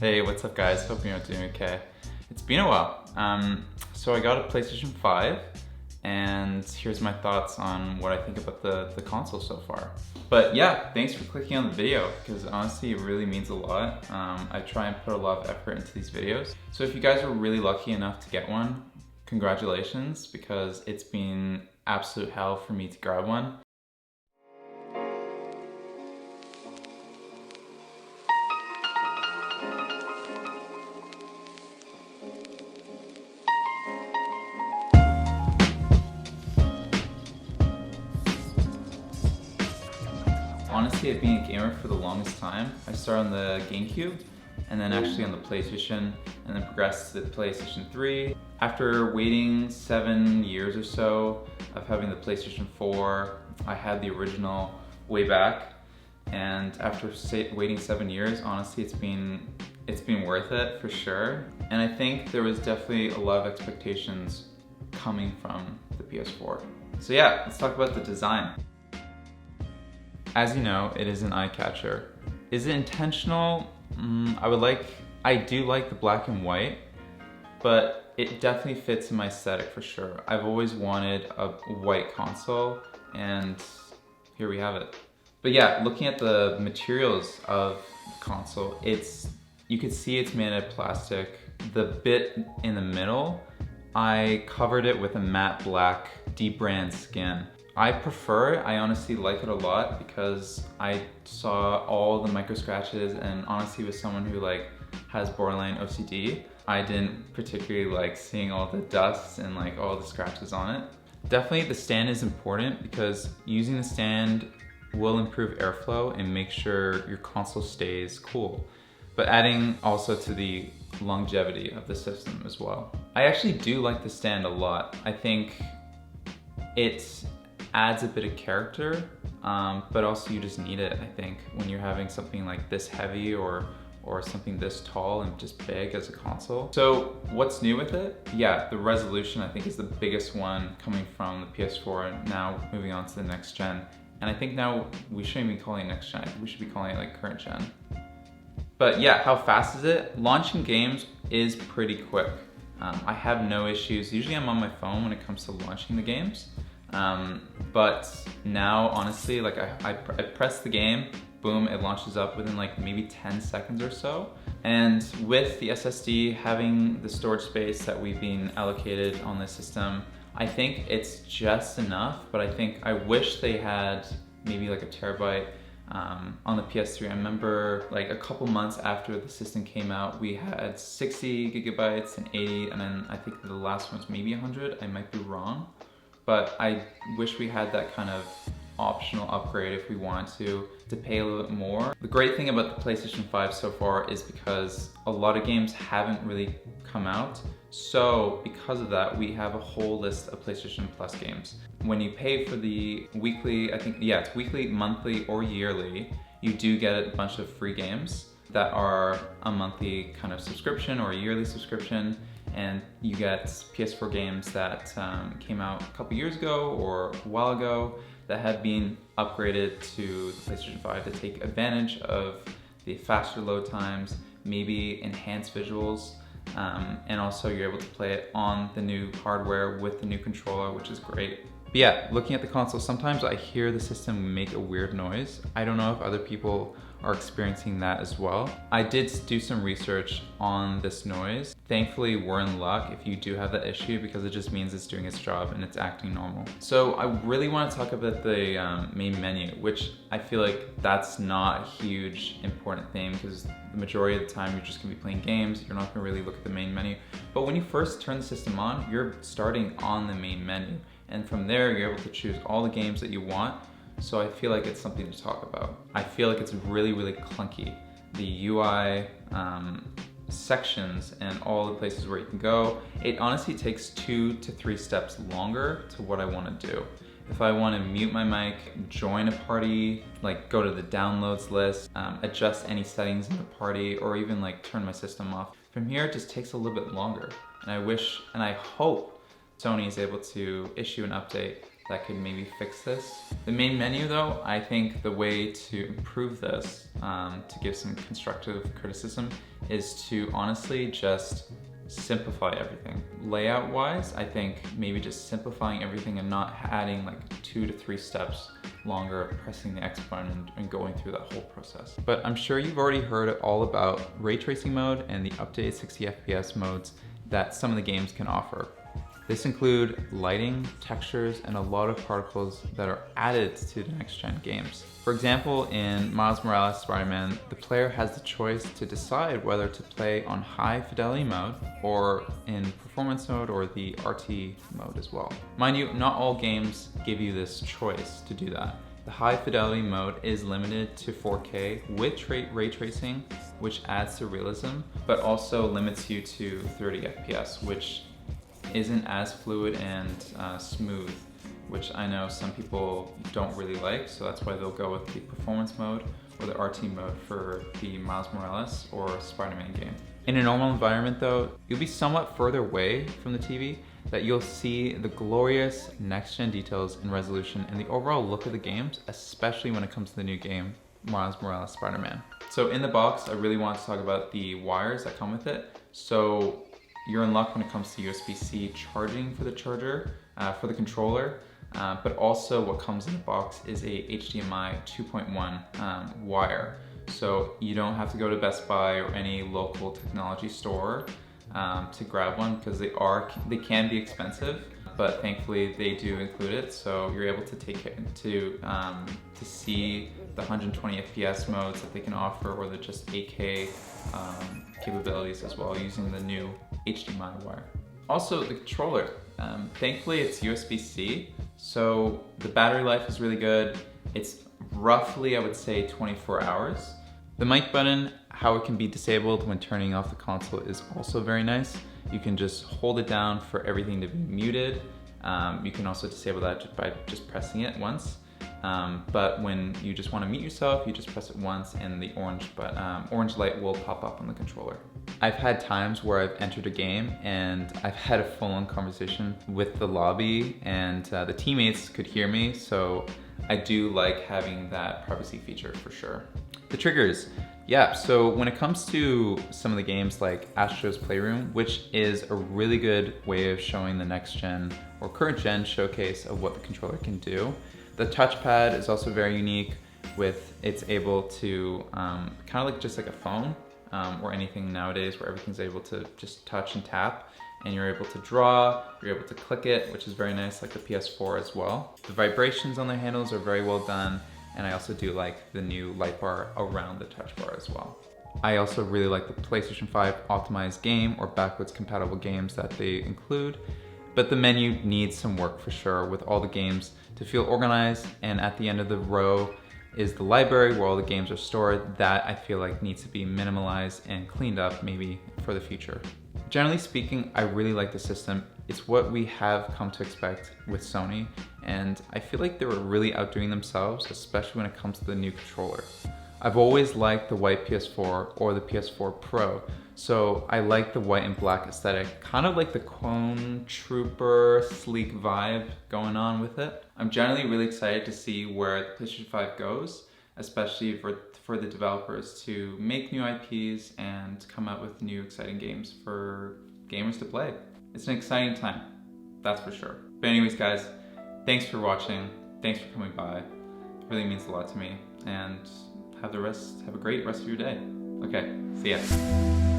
Hey, what's up guys? Hope you're doing okay. It's been a while. So I got a PlayStation 5 and here's my thoughts on what I think about the console so far. But yeah, thanks for clicking on the video because honestly it really means a lot. I try and put a lot of effort into these videos. So if you guys were really lucky enough to get one, congratulations, because it's been absolute hell for me to grab one. Honestly, I've been a gamer for the longest time. I started on the GameCube, and then actually on the PlayStation, and then progressed to the PlayStation 3. After waiting 7 years or so of having the PlayStation 4, I had the original way back, and after waiting 7 years, honestly, it's been worth it for sure. And I think there was definitely a lot of expectations coming from the PS4. So yeah, let's talk about the design. As you know, it is an eye catcher. Is it intentional? I do like the black and white, but it definitely fits in my aesthetic for sure. I've always wanted a white console, and here we have it. But yeah, looking at the materials of the console, you can see it's made of plastic. The bit in the middle, I covered it with a matte black dbrand skin. I prefer it. I honestly like it a lot because I saw all the micro scratches, and honestly with someone who has borderline OCD, I didn't particularly like seeing all the dust and all the scratches on it. Definitely the stand is important because using the stand will improve airflow and make sure your console stays cool, but adding also to the longevity of the system as well. I actually do like the stand a lot. I think it adds a bit of character, but also you just need it, I think, when you're having something like this heavy or something this tall and just big as a console. So what's new with it? Yeah, the resolution I think is the biggest one coming from the PS4, now moving on to the next gen. And I think now we shouldn't be calling it next gen, I think we should be calling it current gen. But yeah, how fast is it? Launching games is pretty quick. I have no issues. Usually I'm on my phone when it comes to launching the games. But now, honestly, I press the game, boom, it launches up within maybe 10 seconds or so. And with the SSD having the storage space that we've been allocated on the system, I think it's just enough, but I wish they had maybe a terabyte on the PS3. I remember a couple months after the system came out, we had 60 gigabytes and 80, and then I think the last one was maybe 100, I might be wrong. But I wish we had that kind of optional upgrade if we want to pay a little bit more. The great thing about the PlayStation 5 so far is because a lot of games haven't really come out. So because of that, we have a whole list of PlayStation Plus games. When you pay for the weekly, it's weekly, monthly, or yearly, you do get a bunch of free games that are a monthly kind of subscription or a yearly subscription. And you get PS4 games that came out a couple years ago or a while ago that have been upgraded to the PlayStation 5 to take advantage of the faster load times, maybe enhanced visuals, and also you're able to play it on the new hardware with the new controller, which is great. But yeah, looking at the console, sometimes I hear the system make a weird noise. I don't know if other people are experiencing that as well. I did do some research on this noise. Thankfully, we're in luck if you do have that issue because it just means it's doing its job and it's acting normal. So I really want to talk about the main menu, which I feel like that's not a huge important thing because the majority of the time you're just gonna be playing games. You're not gonna really look at the main menu. But when you first turn the system on, you're starting on the main menu. And from there, you're able to choose all the games that you want. So I feel like it's something to talk about. I feel like it's really, really clunky. The UI sections and all the places where you can go, it honestly takes 2 to 3 steps longer to what I want to do. If I want to mute my mic, join a party, go to the downloads list, adjust any settings in the party, or even turn my system off. From here, it just takes a little bit longer. And I wish, and I hope Sony is able to issue an update that could maybe fix this. The main menu though, I think the way to improve this, to give some constructive criticism, is to honestly just simplify everything. Layout wise, I think maybe just simplifying everything and not adding like 2 to 3 steps longer of pressing the X button and going through that whole process. But I'm sure you've already heard all about ray tracing mode and the updated 60 FPS modes that some of the games can offer. This include lighting, textures, and a lot of particles that are added to the next-gen games. For example, in Miles Morales Spider-Man, the player has the choice to decide whether to play on high fidelity mode or in performance mode or the RT mode as well. Mind you, not all games give you this choice to do that. The high fidelity mode is limited to 4K with ray tracing, which adds to realism, but also limits you to 30 FPS, which isn't as fluid and smooth, which I know some people don't really like, so that's why they'll go with the performance mode or the RT mode for the Miles Morales or Spider-Man game. In a normal environment though, you'll be somewhat further away from the TV that you'll see the glorious next-gen details and resolution and the overall look of the games, especially when it comes to the new game, Miles Morales Spider-Man. So in the box, I really want to talk about the wires that come with it. So you're in luck when it comes to USB-C charging for the charger, for the controller, but also what comes in the box is a HDMI 2.1 wire. So you don't have to go to Best Buy or any local technology store to grab one, because they can be expensive, but thankfully they do include it. So you're able to take it to see the 120 FPS modes that they can offer, or the just 8K capabilities as well, using the new HDMI wire. Also the controller, thankfully it's USB-C, so the battery life is really good. It's roughly, I would say, 24 hours. The mic button, how it can be disabled when turning off the console, is also very nice. You can just hold it down for everything to be muted. You can also disable that by just pressing it once. But when you just want to mute yourself, you just press it once and the orange light will pop up on the controller. I've had times where I've entered a game and I've had a full-on conversation with the lobby, and the teammates could hear me, so I do like having that privacy feature for sure. The triggers. Yeah, so when it comes to some of the games like Astro's Playroom, which is a really good way of showing the next gen or current gen showcase of what the controller can do. The touchpad is also very unique, with it's able to kind of like just like a phone or anything nowadays where everything's able to just touch and tap, and you're able to draw, you're able to click it, which is very nice, like the PS4 as well. The vibrations on the handles are very well done, and I also do like the new light bar around the touch bar as well. I also really like the PlayStation 5 optimized game or backwards compatible games that they include, but the menu needs some work for sure, with all the games to feel organized, and at the end of the row is the library where all the games are stored. That I feel like needs to be minimalized and cleaned up maybe for the future. Generally speaking, I really like the system. It's what we have come to expect with Sony, and I feel like they were really outdoing themselves, especially when it comes to the new controller. I've always liked the white PS4 or the PS4 Pro, so I like the white and black aesthetic, kind of like the Clone Trooper sleek vibe going on with it. I'm generally really excited to see where the PlayStation 5 goes, especially for the developers to make new IPs and come out with new exciting games for gamers to play. It's an exciting time, that's for sure. But anyways guys, thanks for watching, thanks for coming by. It really means a lot to me, and have a great rest of your day. Okay, see ya.